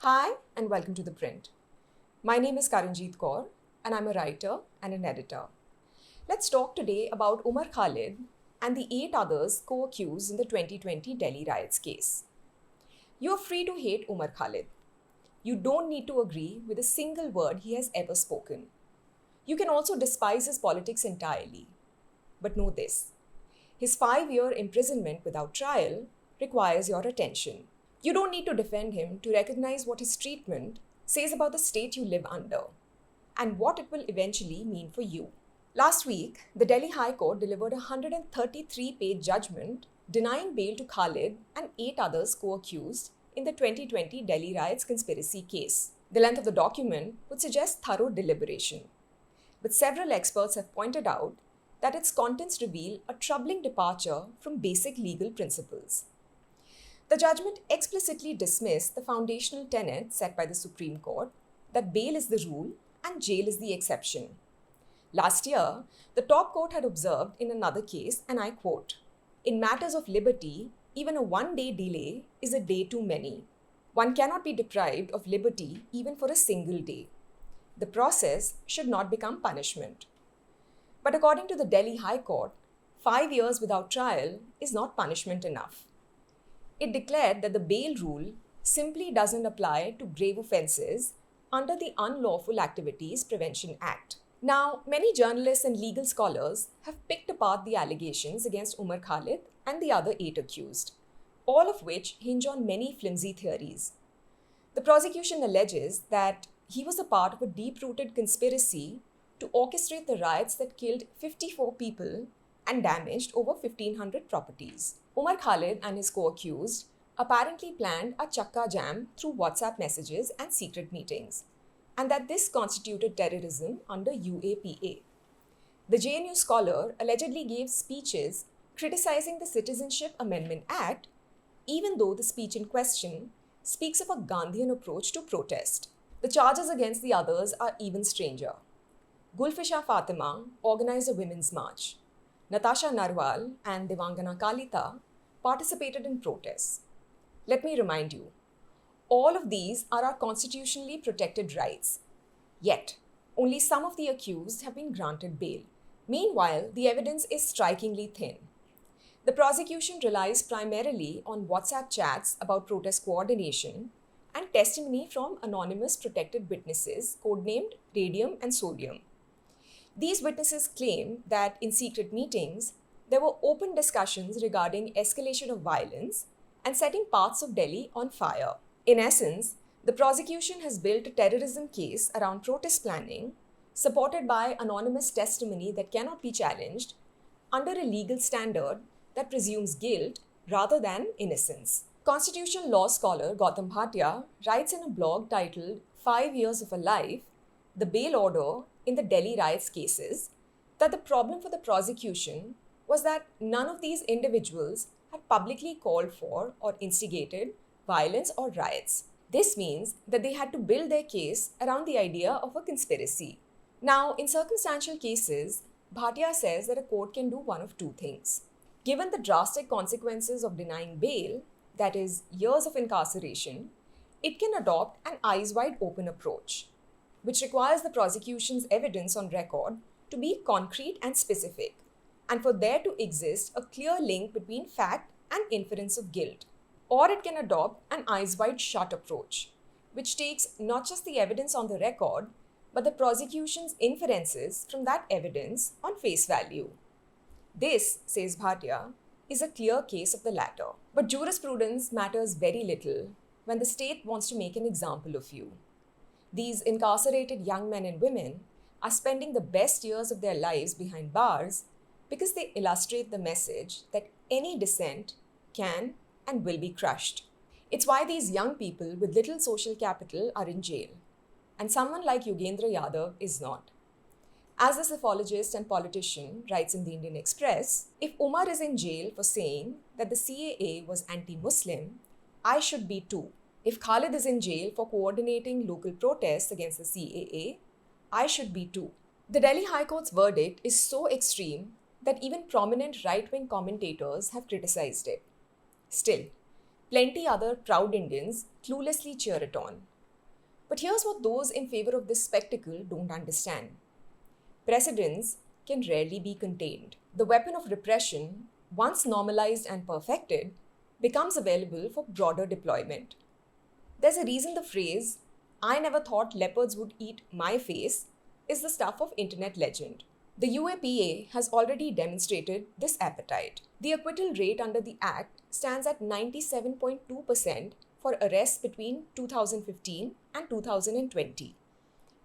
Hi and welcome to The Print. My name is Karanjeet Kaur and I'm a writer and an editor. Let's talk today about Umar Khalid and the 8 others co-accused in the 2020 Delhi riots case. You are free to hate Umar Khalid. You don't need to agree with a single word he has ever spoken. You can also despise his politics entirely. But know this: his 5-year imprisonment without trial requires your attention. You don't need to defend him to recognize what his treatment says about the state you live under and what it will eventually mean for you. Last week, the Delhi High Court delivered a 133-page judgment denying bail to Khalid and 8 others co-accused in the 2020 Delhi riots conspiracy case. The length of the document would suggest thorough deliberation, but several experts have pointed out that its contents reveal a troubling departure from basic legal principles. The judgment explicitly dismissed the foundational tenet set by the Supreme Court that bail is the rule and jail is the exception. Last year, the top court had observed in another case, and I quote, "In matters of liberty, even a one-day delay is a day too many. One cannot be deprived of liberty even for a single day. The process should not become punishment." But according to the Delhi High Court, 5 years without trial is not punishment enough. It declared that the bail rule simply doesn't apply to grave offences under the Unlawful Activities Prevention Act. Now, many journalists and legal scholars have picked apart the allegations against Umar Khalid and the other 8 accused, all of which hinge on many flimsy theories. The prosecution alleges that he was a part of a deep-rooted conspiracy to orchestrate the riots that killed 54 people and damaged over 1,500 properties. Umar Khalid and his co-accused apparently planned a chakka jam through WhatsApp messages and secret meetings, and that this constituted terrorism under UAPA. The JNU scholar allegedly gave speeches criticizing the Citizenship Amendment Act, even though the speech in question speaks of a Gandhian approach to protest. The charges against the others are even stranger. Gulfisha Fatima organized a women's march. Natasha Narwal and Devangana Kalita participated in protests. Let me remind you, all of these are our constitutionally protected rights. Yet, only some of the accused have been granted bail. Meanwhile, the evidence is strikingly thin. The prosecution relies primarily on WhatsApp chats about protest coordination and testimony from anonymous protected witnesses codenamed Radium and Sodium. These witnesses claim that in secret meetings, there were open discussions regarding escalation of violence and setting parts of Delhi on fire. In essence, the prosecution has built a terrorism case around protest planning, supported by anonymous testimony that cannot be challenged, under a legal standard that presumes guilt rather than innocence. Constitutional law scholar Gautam Bhatia writes in a blog titled 5 Years of a Life, the bail order in the Delhi riots cases, that the problem for the prosecution was that none of these individuals had publicly called for or instigated violence or riots. This means that they had to build their case around the idea of a conspiracy. Now, in circumstantial cases, Bhatia says that a court can do one of two things. Given the drastic consequences of denying bail, that is, years of incarceration, it can adopt an eyes wide open approach, which requires the prosecution's evidence on record to be concrete and specific, and for there to exist a clear link between fact and inference of guilt. Or it can adopt an eyes wide shut approach, which takes not just the evidence on the record, but the prosecution's inferences from that evidence on face value. This, says Bhatia, is a clear case of the latter. But jurisprudence matters very little when the state wants to make an example of you. These incarcerated young men and women are spending the best years of their lives behind bars because they illustrate the message that any dissent can and will be crushed. It's why these young people with little social capital are in jail, and someone like Yogendra Yadav is not. As the psephologist and politician writes in the Indian Express, if Umar is in jail for saying that the CAA was anti-Muslim, I should be too. If Khalid is in jail for coordinating local protests against the CAA, I should be too. The Delhi High Court's verdict is so extreme that even prominent right-wing commentators have criticized it. Still, plenty other proud Indians cluelessly cheer it on. But here's what those in favor of this spectacle don't understand. Precedents can rarely be contained. The weapon of repression, once normalized and perfected, becomes available for broader deployment. There's a reason the phrase, "I never thought leopards would eat my face," is the stuff of internet legend. The UAPA has already demonstrated this appetite. The acquittal rate under the Act stands at 97.2% for arrests between 2015 and 2020.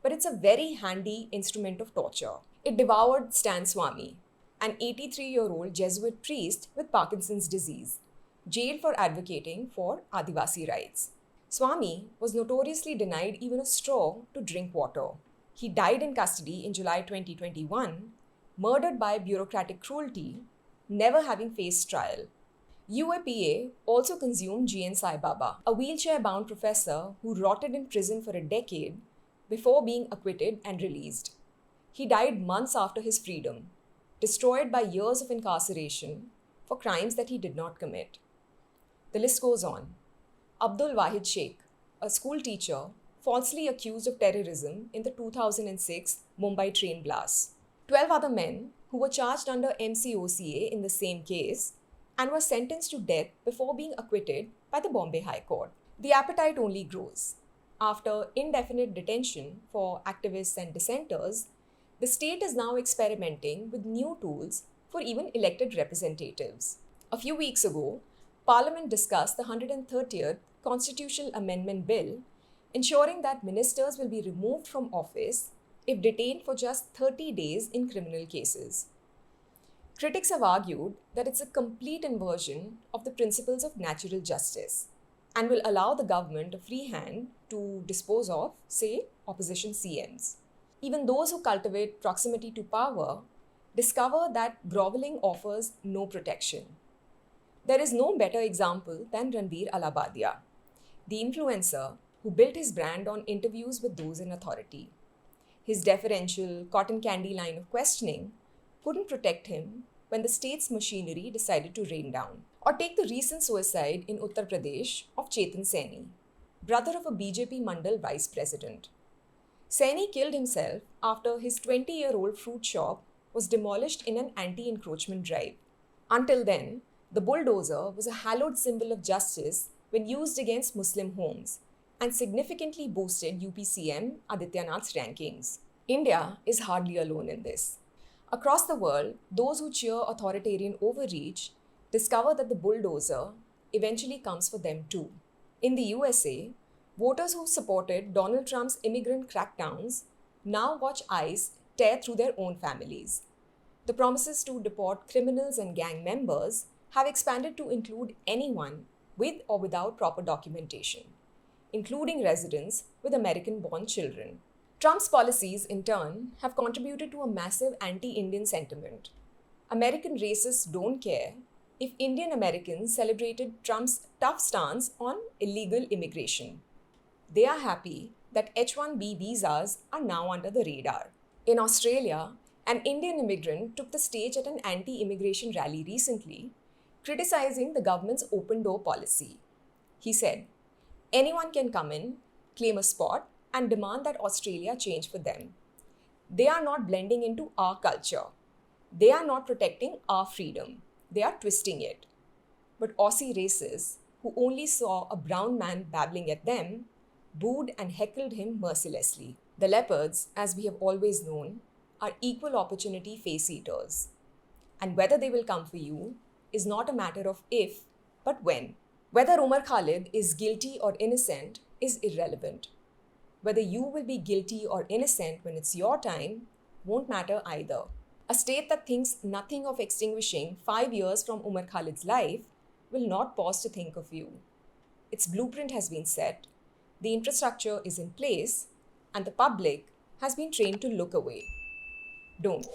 But it's a very handy instrument of torture. It devoured Stan Swamy, an 83-year-old Jesuit priest with Parkinson's disease, jailed for advocating for Adivasi rights. Swamy was notoriously denied even a straw to drink water. He died in custody in July 2021, murdered by bureaucratic cruelty, never having faced trial. UAPA also consumed GN Sai Baba, a wheelchair-bound professor who rotted in prison for a decade before being acquitted and released. He died months after his freedom, destroyed by years of incarceration for crimes that he did not commit. The list goes on. Abdul Wahid Sheikh, a school teacher, falsely accused of terrorism in the 2006 Mumbai train blast. 12 other men who were charged under MCOCA in the same case and were sentenced to death before being acquitted by the Bombay High Court. The appetite only grows. After indefinite detention for activists and dissenters, the state is now experimenting with new tools for even elected representatives. A few weeks ago, Parliament discussed the 130th Constitutional Amendment Bill, ensuring that ministers will be removed from office if detained for just 30 days in criminal cases. Critics have argued that it's a complete inversion of the principles of natural justice and will allow the government a free hand to dispose of, say, opposition CMs. Even those who cultivate proximity to power discover that groveling offers no protection. There is no better example than Ranveer Alabadia, the influencer who built his brand on interviews with those in authority. His deferential, cotton candy line of questioning couldn't protect him when the state's machinery decided to rain down. Or take the recent suicide in Uttar Pradesh of Chetan Saini, brother of a BJP Mandal vice president. Saini killed himself after his 20-year-old fruit shop was demolished in an anti-encroachment drive. Until then, the bulldozer was a hallowed symbol of justice when used against Muslim homes and significantly boosted UP CM Adityanath's rankings. India is hardly alone in this. Across the world, those who cheer authoritarian overreach discover that the bulldozer eventually comes for them too. In the USA, voters who supported Donald Trump's immigrant crackdowns now watch ICE tear through their own families. The promises to deport criminals and gang members have expanded to include anyone with or without proper documentation, including residents with American-born children. Trump's policies, in turn, have contributed to a massive anti-Indian sentiment. American racists don't care if Indian Americans celebrated Trump's tough stance on illegal immigration. They are happy that H-1B visas are now under the radar. In Australia, an Indian immigrant took the stage at an anti-immigration rally recently, criticizing the government's open door policy. He said, "Anyone can come in, claim a spot, and demand that Australia change for them. They are not blending into our culture. They are not protecting our freedom. They are twisting it." But Aussie racists, who only saw a brown man babbling at them, booed and heckled him mercilessly. The leopards, as we have always known, are equal opportunity face eaters. And whether they will come for you is not a matter of if, but when. Whether Umar Khalid is guilty or innocent is irrelevant. Whether you will be guilty or innocent when it's your time won't matter either. A state that thinks nothing of extinguishing 5 years from Umar Khalid's life will not pause to think of you. Its blueprint has been set, the infrastructure is in place, and the public has been trained to look away. Don't.